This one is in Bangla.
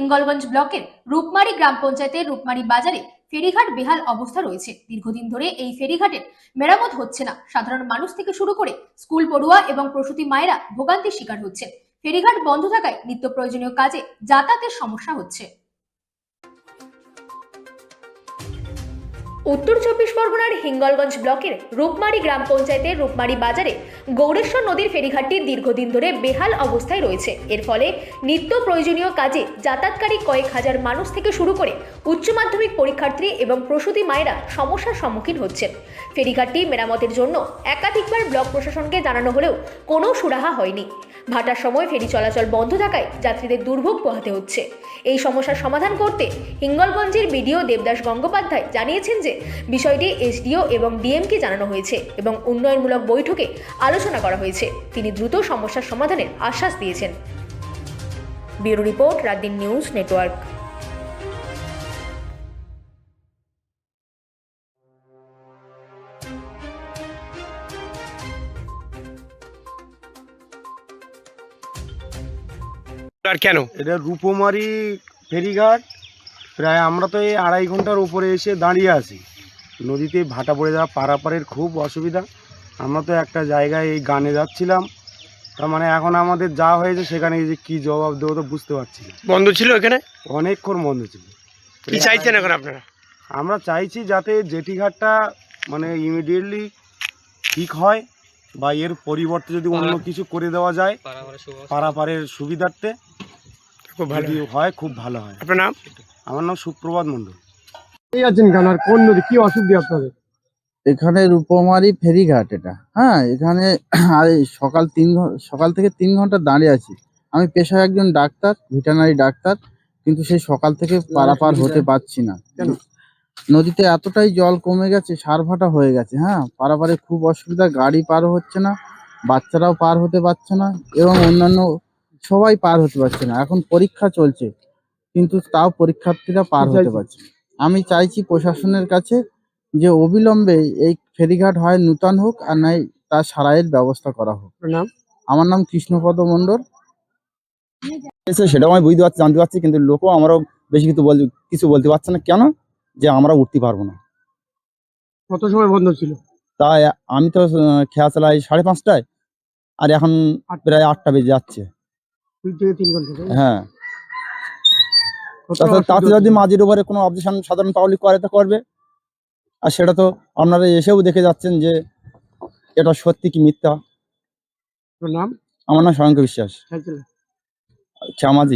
হিঙ্গলগঞ্জ ব্লকের রূপমারি গ্রাম পঞ্চায়েতের রূপমারি বাজারে ফেরিঘাট বেহাল অবস্থা রয়েছে। দীর্ঘদিন ধরে এই ফেরিঘাটের মেরামত হচ্ছে না। সাধারণ মানুষ থেকে শুরু করে স্কুল পড়ুয়া এবং প্রসূতি মায়েরা ভোগান্তির শিকার হচ্ছে। ফেরিঘাট বন্ধ থাকায় নিত্য প্রয়োজনীয় কাজে যাতায়াতের সমস্যা হচ্ছে। উত্তর চব্বিশ পরগনার হিঙ্গলগঞ্জ ব্লকের রূপমারি গ্রাম পঞ্চায়েতের রূপমারি বাজারে গৌরেশ্বর নদীর ফেরিঘাটটি দীর্ঘদিন ধরে বেহাল অবস্থায় রয়েছে। এর ফলে নিত্য প্রয়োজনীয় কাজে যাতায়াতকারী কয়েক হাজার মানুষ থেকে শুরু করে উচ্চ মাধ্যমিক পরীক্ষার্থী এবং প্রসূতি মায়েরা সমস্যার সম্মুখীন হচ্ছেন। ফেরিঘাটটি মেরামতের জন্য একাধিকবার ব্লক প্রশাসনকে জানানো হলেও কোনো সুরাহা হয়নি। ভাটার সময় ফেরি চলাচল বন্ধ থাকায় যাত্রীদের দুর্ভোগ পোহাতে হচ্ছে। এই সমস্যার সমাধান করতে হিঙ্গলগঞ্জের বিডিও দেবদাস গঙ্গোপাধ্যায় জানিয়েছেন যে বিষয়টি এসডিও এবং ডিএমকে জানানো হয়েছে এবং উন্নয়নমূলক বৈঠকে আলোচনা করা হয়েছে। তিনি দ্রুত সমস্যার সমাধানের আশ্বাস দিয়েছেন। Bureau report, রাতদিন news network. আর কেন এটা রূপমারি ফেরিঘাট প্রায় আমরা তো এই 2.5 ঘন্টার উপরে এসে দাঁড়িয়ে আছি। নদীতে ভাটা পড়ে যাওয়া পারাপারের খুব অসুবিধা। আমরা তো একটা জায়গায় এই গানে যাচ্ছিলাম, তার মানে এখন আমাদের যা হয়েছে সেখানে যে কী জবাব দেবো তো বুঝতে পারছি না। বন্ধ ছিল এখানে? অনেকক্ষণ বন্ধ ছিল। কি চাইছেন এখন আপনারা? আমরা চাইছি যাতে জেটিঘাটটা মানে ইমিডিয়েটলি ঠিক হয় বা এর পরিবর্তে যদি অন্য কিছু করে দেওয়া যায় পারাপারের সুবিধার্থে খুব ভালো হয়, খুব ভালো হয়। আপনার নাম? আমার নাম সুপ্রভাত মণ্ডল। এই আছেন কেন আর কোন নদী কি অসুবিধা আপনাদের? এখানে রূপমারি ফেরিঘাট এটা, হ্যাঁ। এখানে আর সকাল থেকে 3 ঘন্টা দাঁড়িয়ে আছি। আমি পেশায় একজন ডাক্তার, ভেটেরিনারি ডাক্তার, কিন্তু সেই সকাল থেকে পারাপার হতে পারছি না। কেন? নদীতে এতটাই জল কমে গেছে, সারভাটা হয়ে গেছে, হ্যাঁ। পারাপারে খুব অসুবিধা, গাড়ি পার হচ্ছে না, বাচ্চারাও পার হতে পারছে না এবং অন্যান্য সবাই পার হতে পারছে না। এখন পরীক্ষা চলছে, কিন্তু তাও পরীক্ষার্থীরা পার হতে পারছে না। আমি চাইছি প্রশাসনের কাছে যে অবিলম্বে এই ফেরিঘাট হয় নূতন হোক, আর নাই তার সারাইয়ের ব্যবস্থা করা হোক। নাম? আমার নাম কৃষ্ণপদ মণ্ডল। সেটাও আমি বুঝতে পারছি, জানতে পারছি, কিন্তু লোকও আমারও বেশি কিছু বলতে পারছে না। কেন? যে আমরা উঠতে পারবো না। কত সময় বন্ধ ছিল? তাই আমি তো খেয়া চালাই 5:30টায়, আর এখন প্রায় 8টা বেজে যাচ্ছে। 2 থেকে 3 ঘন্টা। হ্যাঁ, কত তাতে অসুবিধা যদি হচ্ছে? মাঝির উপরে কোনো অবজেকশন সাধারণ পাবলিক করে তো করবে, আর সেটা তো আপনারা এসেও দেখে যাচ্ছেন যে এটা সত্যি কি মিথ্যা। আপনার নাম? আমার নাম স্বয়ংক বিশ্বাস, চাইছিলেন? খেয়া মাঝি।